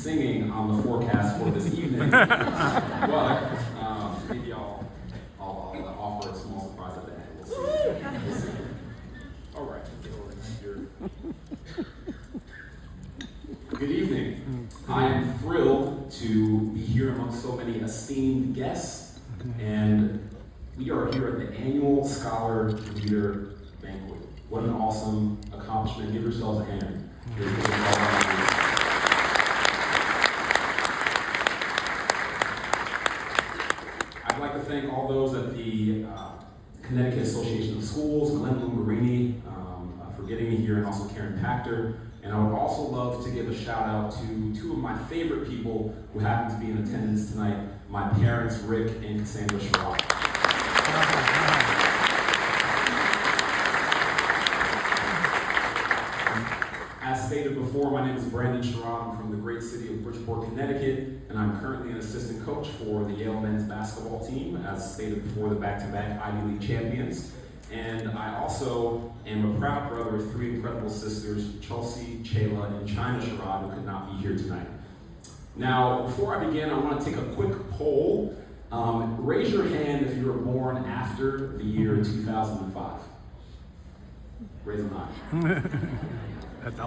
singing on the forecast for this evening, but maybe I'll offer a small surprise at the end. We'll see. All right. Good evening. I am thrilled to be here amongst so many esteemed guests, and we are here at the annual Scholar Leader Banquet. What an awesome accomplishment. Give yourselves a hand. I'd like to thank all those at the Connecticut Association of Schools, Glenn Lumbarini, for getting me here, and also Karen Pachter. And I would also love to give a shout out to two of my favorite people who happen to be in attendance tonight, my parents, Rick and Cassandra Sherrod. As stated before, my name is Brandon Sherrod. I'm from the great city of Bridgeport, Connecticut, and I'm currently an assistant coach for the Yale men's basketball team, as stated before, the back-to-back Ivy League champions. And I also am a proud brother of three incredible sisters, Chelsea, Chayla, and China Sherrod, who could not be here tonight. Now, before I begin, I want to take a quick poll. Raise your hand if you were born after the year 2005. Raise them high. That's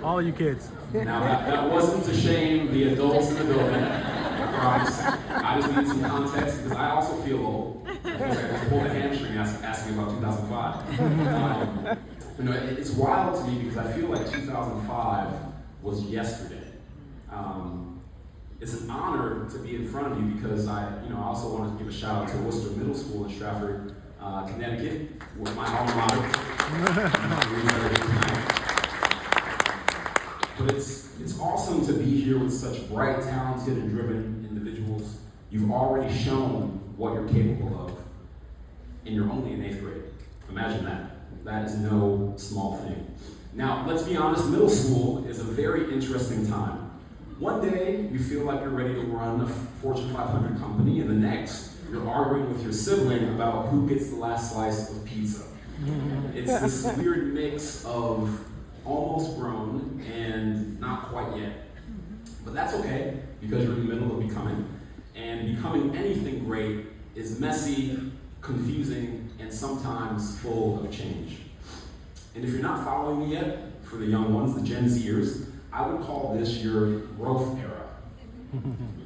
all you kids. Now, that wasn't to shame the adults in the building. I promise. I just need some context because I also feel old. I just pulled a hamstring asking about 2005. It's wild to me because I feel like 2005 was yesterday. It's an honor to be in front of you because I also want to give a shout out to Worcester Middle School in Stratford, Connecticut, with my alma mater. But it's awesome to be here with such bright, talented, and driven individuals. You've already shown what you're capable of, and you're only in 8th grade. Imagine that. That is no small thing. Now, let's be honest, middle school is a very interesting time. One day, you feel like you're ready to run a Fortune 500 company, and the next, you're arguing with your sibling about who gets the last slice of pizza. It's this weird mix of almost grown and not quite yet. But that's okay, because you're in the middle of becoming. And becoming anything great is messy, confusing, and sometimes full of change. And if you're not following me yet, for the young ones, the Gen Zers, I would call this your growth era.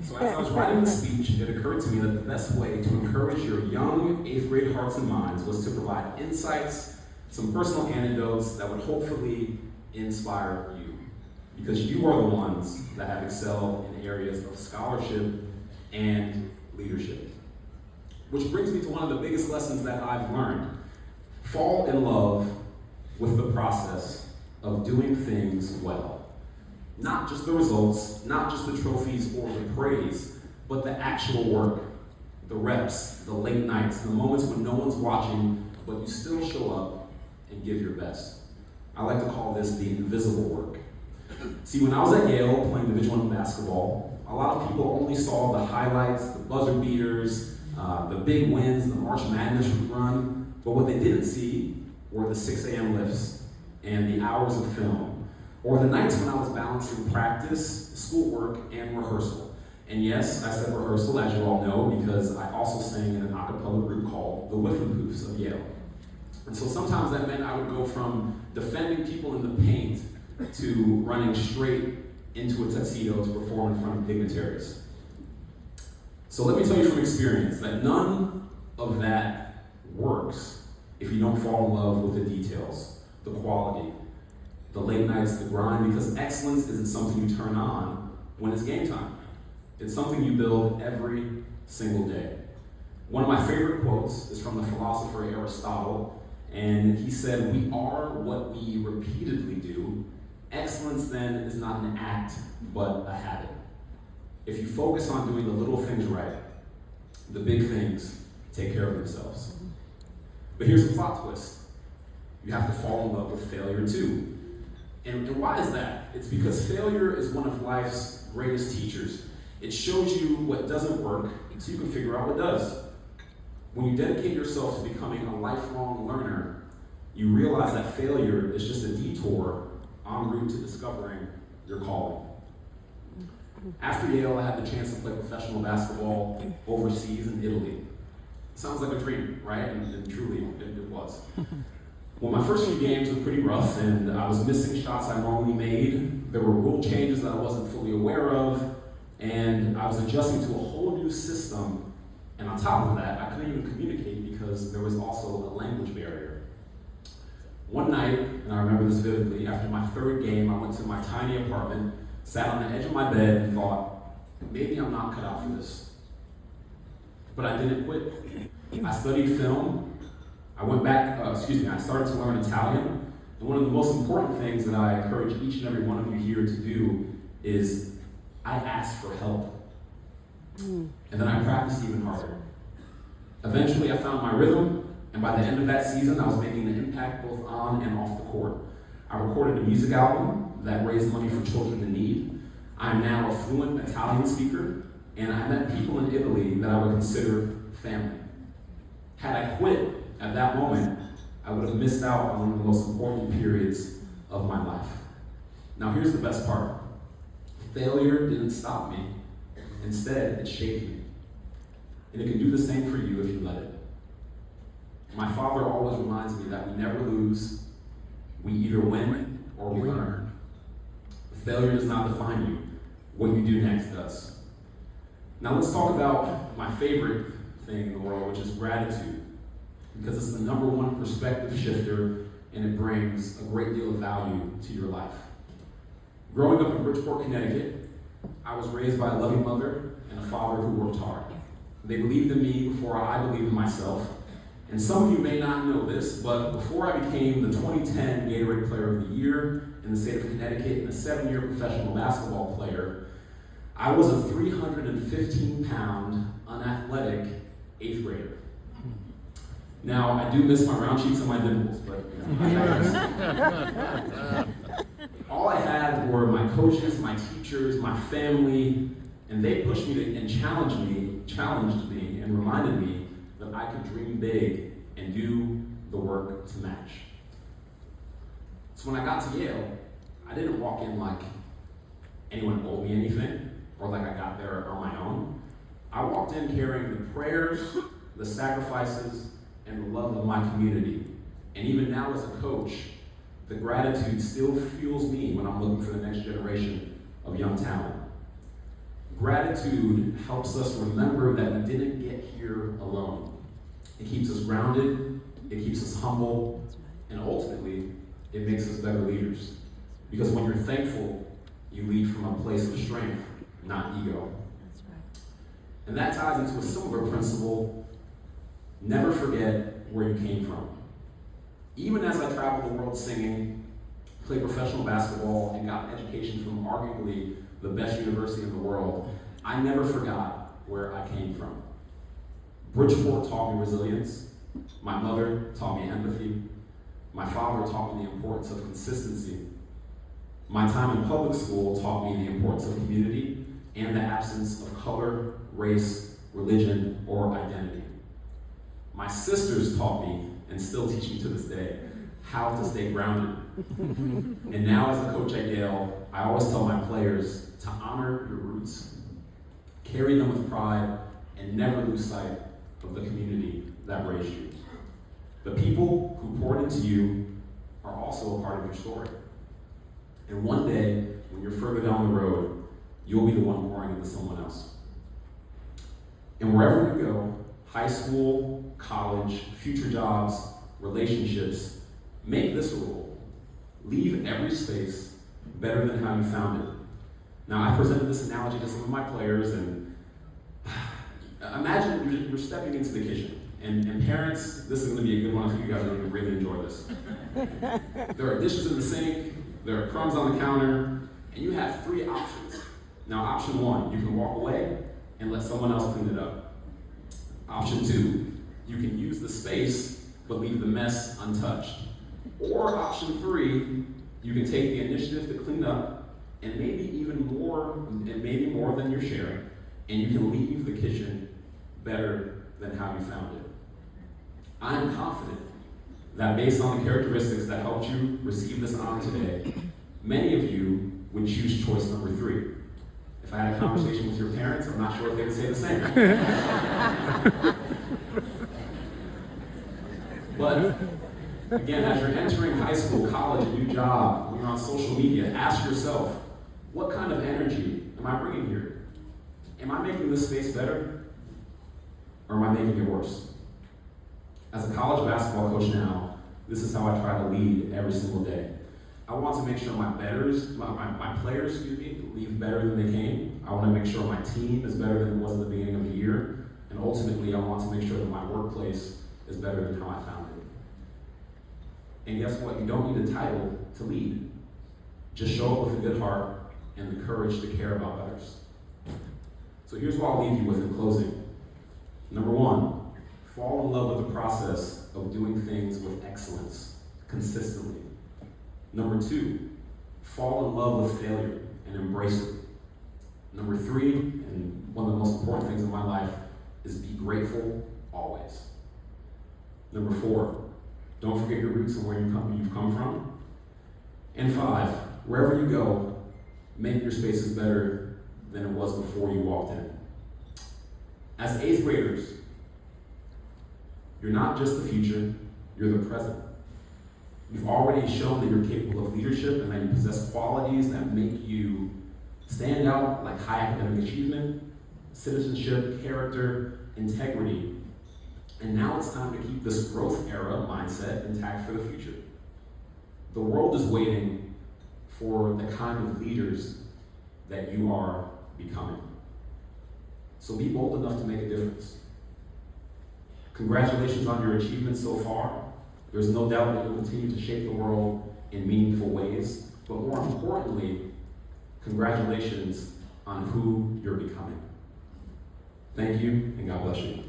So as I was writing the speech, it occurred to me that the best way to encourage your young 8th grade hearts and minds was to provide insights, some personal anecdotes that would hopefully inspire you. Because you are the ones that have excelled in areas of scholarship and leadership. Which brings me to one of the biggest lessons that I've learned. Fall in love with the process of doing things well. Not just the results, not just the trophies or the praise, but the actual work, the reps, the late nights, the moments when no one's watching, but you still show up and give your best. I like to call this the invisible work. See, when I was at Yale playing Division I basketball, a lot of people only saw the highlights, the buzzer beaters, the big wins, the March Madness run, but what they didn't see were the 6 a.m. lifts and the hours of film, or the nights when I was balancing practice, schoolwork, and rehearsal. And yes, I said rehearsal, as you all know, because I also sang in an a cappella group called the Whiffenpoofs of Yale. And so sometimes that meant I would go from defending people in the paint to running straight into a tuxedo to perform in front of dignitaries. So let me tell you from experience that none of that works if you don't fall in love with the details, the quality, the late nights, the grind, because excellence isn't something you turn on when it's game time. It's something you build every single day. One of my favorite quotes is from the philosopher Aristotle, and he said, "We are what we repeatedly do. Excellence then is not an act, but a habit." If you focus on doing the little things right, the big things take care of themselves. But here's the plot twist. You have to fall in love with failure too. And why is that? It's because failure is one of life's greatest teachers. It shows you what doesn't work so you can figure out what does. When you dedicate yourself to becoming a lifelong learner, you realize that failure is just a detour en route to discovering your calling. After Yale, I had the chance to play professional basketball overseas in Italy. Sounds like a dream, right? And truly, it was. Well, my first few games were pretty rough, and I was missing shots I normally made. There were rule changes that I wasn't fully aware of, and I was adjusting to a whole new system. And on top of that, I couldn't even communicate because there was also a language barrier. One night, and I remember this vividly, after my third game, I went to my tiny apartment, sat on the edge of my bed, and thought, maybe I'm not cut out for this. But I didn't quit. I studied film. I started to learn Italian. And one of the most important things that I encourage each and every one of you here to do is I asked for help. And then I practiced even harder. Eventually I found my rhythm, and by the end of that season, I was making an impact both on and off the court. I recorded a music album that raised money for children in need. I am now a fluent Italian speaker, and I met people in Italy that I would consider family. Had I quit at that moment, I would have missed out on one of the most important periods of my life. Now here's the best part. Failure didn't stop me. Instead, it shaped me. And it can do the same for you if you let it. My father always reminds me that we never lose. We either win or we learn. Failure does not define you. What you do next does. Now let's talk about my favorite thing in the world, which is gratitude. Because it's the number one perspective shifter, and it brings a great deal of value to your life. Growing up in Bridgeport, Connecticut, I was raised by a loving mother and a father who worked hard. They believed in me before I believed in myself. And some of you may not know this, but before I became the 2010 Gatorade Player of the Year in the state of Connecticut and a 7-year professional basketball player, I was a 315-pound, unathletic 8th grader. Now, I do miss my round cheeks and my dimples, but all I had were my coaches, my teachers, my family, and they pushed me and challenged me and reminded me that I could dream big and do the work to match. So when I got to Yale, I didn't walk in like anyone owed me anything, or like I got there on my own. I walked in carrying the prayers, the sacrifices, and the love of my community. And even now as a coach, the gratitude still fuels me when I'm looking for the next generation of young talent. Gratitude helps us remember that we didn't get here alone. It keeps us grounded, it keeps us humble, and ultimately, it makes us better leaders. Because when you're thankful, you lead from a place of strength, not ego. That's right. And that ties into a similar principle. Never forget where you came from. Even as I traveled the world singing, played professional basketball, and got an education from arguably the best university in the world, I never forgot where I came from. Bridgeport taught me resilience. My mother taught me empathy. My father taught me the importance of consistency. My time in public school taught me the importance of community and the absence of color, race, religion, or identity. My sisters taught me, and still teach me to this day, how to stay grounded. And now as a coach at Yale, I always tell my players to honor your roots, carry them with pride, and never lose sight of the community that raised you. The people who poured into you are also a part of your story. And one day, when you're further down the road, you'll be the one pouring into someone else. And wherever you go, high school, college, future jobs, relationships, make this a rule. Leave every space better than how you found it. Now, I presented this analogy to some of my players, and imagine you're stepping into the kitchen. And parents, this is going to be a good one for you guys that are going to really enjoy this. There are dishes in the sink, there are crumbs on the counter, and you have 3 options. Now, option 1, you can walk away and let someone else clean it up. Option 2, you can use the space but leave the mess untouched. Or option 3, you can take the initiative to clean up and maybe more than you're sharing, and you can leave the kitchen better than how you found it. I'm confident that based on the characteristics that helped you receive this honor today, many of you would choose choice number 3. If I had a conversation with your parents, I'm not sure if they would say the same. But again, as you're entering high school, college, a new job, when you're on social media, ask yourself, what kind of energy am I bringing here? Am I making this space better? Or am I making it worse? As a college basketball coach now, this is how I try to lead every single day. I want to make sure my players, leave better than they came. I want to make sure my team is better than it was at the beginning of the year. And ultimately, I want to make sure that my workplace is better than how I found it. And guess what? You don't need a title to lead. Just show up with a good heart and the courage to care about others. So here's what I'll leave you with in closing. Number one, fall in love with the process of doing things with excellence, consistently. Number two, fall in love with failure and embrace it. Number three, and one of the most important things in my life, is be grateful always. Number four, don't forget your roots and where you've come from. And five, wherever you go, make your spaces better than it was before you walked in. As eighth graders, you're not just the future, you're the present. You've already shown that you're capable of leadership and that you possess qualities that make you stand out, like high academic achievement, citizenship, character, integrity. And now it's time to keep this growth era mindset intact for the future. The world is waiting for the kind of leaders that you are becoming. So be bold enough to make a difference. Congratulations on your achievements so far. There's no doubt that you'll continue to shape the world in meaningful ways, but more importantly, congratulations on who you're becoming. Thank you, and God bless you.